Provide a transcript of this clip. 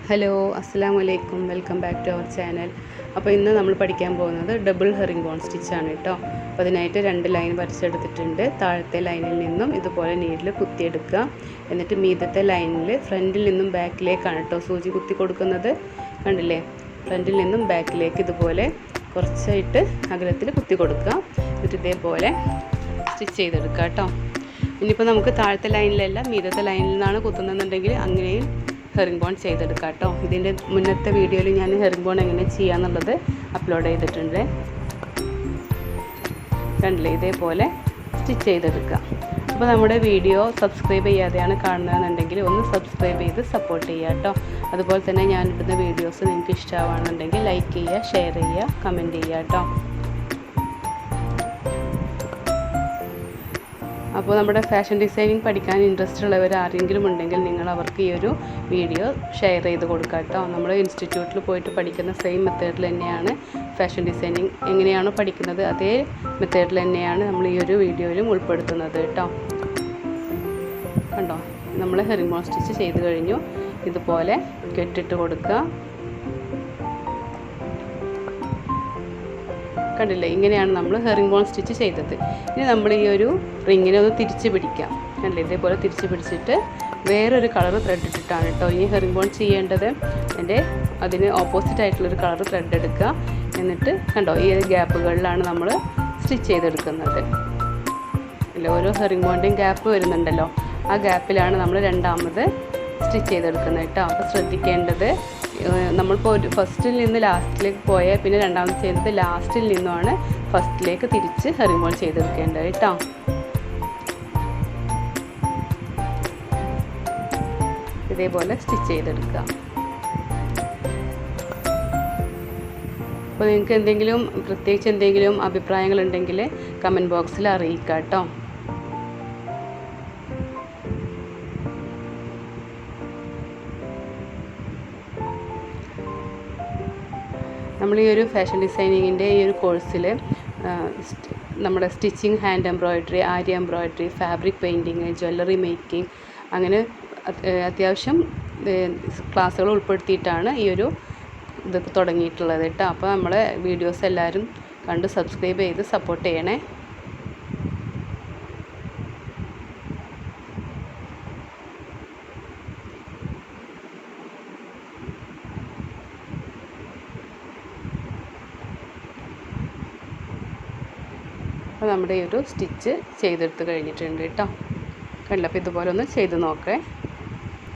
Hello അസ്സലാമു അലൈക്കും, welcome back to our channel. അപ്പോൾ ഇന്ന് നമ്മൾ പഠിക്കാൻ പോകുന്നത് ഡബിൾ ഹെറിംഗ് ബോൺ സ്റ്റിച്ചാണ് കേട്ടോ. അപ്പോൾ അതിനായിട്ട് 2 ലൈൻ വരച്ചെടുത്തിട്ടുണ്ട്. താഴത്തെ ലൈനിൽ നിന്നും ഇതുപോലെ നീഡിൽ കുത്തിയെടുക്കുക. എന്നിട്ട് മീദത്തെ ലൈനിൽ ഫ്രണ്ടിൽ നിന്നും ബാക്കിലേക്കാണ് കേട്ടോ സൂചി കുത്തി കൊടുക്കുന്നത്. കണ്ടില്ലേ, ഫ്രണ്ടിൽ നിന്നും ബാക്കിലേക്ക് ഇതുപോലെ കുറച്ചായിട്ട് അകലത്തിൽ കുത്തി കൊടുക്കുക. എന്നിട്ട് ഇതേപോലെ സ്റ്റിച്ച് ചെയ്തെടുക്കുക കേട്ടോ. ഇനിയിപ്പോൾ നമുക്ക് താഴത്തെ ലൈനിലല്ല മീദത്തെ ലൈനിൽ നിന്നാണ് കുത്തുന്നതെന്നുണ്ടെങ്കിൽ അങ്ങനെയും ഹെറിംഗ് ബോൺ ചെയ്തെടുക്കാം കേട്ടോ. ഇതിൻ്റെ മുന്നത്തെ വീഡിയോയിൽ ഞാൻ ഹെറിംഗ് ബോൺ എങ്ങനെ ചെയ്യാന്നുള്ളത് അപ്ലോഡ് ചെയ്തിട്ടുണ്ട്. കണ്ടില്ലേ, ഇതേപോലെ സ്റ്റിച്ച് ചെയ്തെടുക്കുക. അപ്പോൾ നമ്മുടെ വീഡിയോ സബ്സ്ക്രൈബ് ചെയ്യാതെയാണ് കാണുന്നതെന്നുണ്ടെങ്കിൽ ഒന്ന് സബ്സ്ക്രൈബ് ചെയ്ത് സപ്പോർട്ട് ചെയ്യുക കേട്ടോ. അതുപോലെ തന്നെ ഞാനിടുന്ന വീഡിയോസ് നിങ്ങൾക്ക് ഇഷ്ടമാണെന്നുണ്ടെങ്കിൽ ലൈക്ക് ചെയ്യുക, ഷെയർ ചെയ്യുക, കമൻറ്റ് ചെയ്യുക കേട്ടോ. അപ്പോൾ നമ്മുടെ ഫാഷൻ ഡിസൈനിങ് പഠിക്കാൻ ഇൻട്രസ്റ്റ് ഉള്ളവർ ആരെങ്കിലും ഉണ്ടെങ്കിൽ നിങ്ങൾ അവർക്ക് ഈ ഒരു വീഡിയോ ഷെയർ ചെയ്ത് കൊടുക്കുക കേട്ടോ. നമ്മൾ ഇൻസ്റ്റിറ്റ്യൂട്ടിൽ പോയിട്ട് പഠിക്കുന്ന സെയിം മെത്തേഡിൽ തന്നെയാണ് ഫാഷൻ ഡിസൈനിങ് എങ്ങനെയാണോ പഠിക്കുന്നത് അതേ മെത്തേഡിൽ തന്നെയാണ് നമ്മൾ ഈ ഒരു വീഡിയോയിലും ഉൾപ്പെടുത്തുന്നത് കേട്ടോ. കണ്ടോ, നമ്മൾ ഹെറിംഗ് ബോൺ സ്റ്റിച്ച് ചെയ്ത് കഴിഞ്ഞു. ഇതുപോലെ കെട്ടിട്ട് കൊടുക്കുക. കണ്ടില്ലേ, ഇങ്ങനെയാണ് നമ്മൾ ഹെറിംഗ് ബോൺ സ്റ്റിച്ച് ചെയ്തത്. ഇനി നമ്മൾ ഈ ഒരു റിങ്ങിനെ ഒന്ന് തിരിച്ച് പിടിക്കാം. കണ്ടില്ലേ, ഇതേപോലെ തിരിച്ച് പിടിച്ചിട്ട് വേറൊരു കളർ ത്രെഡ് ഇട്ടിട്ടാണ് കേട്ടോ ഈ ഹെറിംഗ് ബോൺ ചെയ്യേണ്ടത്. അതിന് ഓപ്പോസിറ്റ് ആയിട്ടുള്ളൊരു കളർ ത്രെഡ് എടുക്കുക. എന്നിട്ട് കണ്ടോ, ഈ ഗ്യാപ്പുകളിലാണ് നമ്മൾ സ്റ്റിച്ച് ചെയ്തെടുക്കുന്നത്. അല്ല, ഓരോ ഹെറിംഗ് ബോണിൻ്റെയും ഗ്യാപ്പ് വരുന്നുണ്ടല്ലോ, ആ ഗ്യാപ്പിലാണ് നമ്മൾ രണ്ടാമത് സ്റ്റിച്ച് ചെയ്തെടുക്കുന്നത് കേട്ടോ. അപ്പോൾ ശ്രദ്ധിക്കേണ്ടത്, നമ്മളിപ്പോൾ ഒരു ഫസ്റ്റിൽ നിന്ന് ലാസ്റ്റിലേക്ക് പോയാൽ പിന്നെ രണ്ടാമത് ചെയ്യുന്നത് ലാസ്റ്റിൽ നിന്നുമാണ് ഫസ്റ്റിലേക്ക് തിരിച്ച് ഹെറിംഗ് ബോൺ ചെയ്തെടുക്കേണ്ടത് കേട്ടോ. ഇതേപോലെ സ്റ്റിച്ച് ചെയ്തെടുക്കുക. അപ്പോൾ നിങ്ങൾക്ക് പ്രത്യേകിച്ച് എന്തെങ്കിലും അഭിപ്രായങ്ങളുണ്ടെങ്കിൽ കമൻറ്റ് ബോക്സിൽ അറിയിക്കുക കേട്ടോ. നമ്മൾ ഈ ഒരു ഫാഷൻ ഡിസൈനിങ്ങിൻ്റെ ഈ ഒരു കോഴ്സിൽ നമ്മുടെ stitching, hand embroidery, Arya embroidery, fabric painting, jewellery making, അങ്ങനെ അത്യാവശ്യം ക്ലാസ്സുകൾ ഉൾപ്പെടുത്തിയിട്ടാണ് ഈ ഒരു ഇത് തുടങ്ങിയിട്ടുള്ളത് കേട്ടോ. അപ്പോൾ നമ്മളെ വീഡിയോസ് എല്ലാവരും കണ്ട് സബ്സ്ക്രൈബ് ചെയ്ത് സപ്പോർട്ട് ചെയ്യണേ. അപ്പോൾ നമ്മുടെ ഈ ഒരു സ്റ്റിച്ച് ചെയ്തെടുത്ത് കഴിഞ്ഞിട്ടുണ്ട് കേട്ടോ. കണ്ടില്ല, അപ്പോൾ ഇതുപോലെ ഒന്ന് ചെയ്ത് നോക്കേ.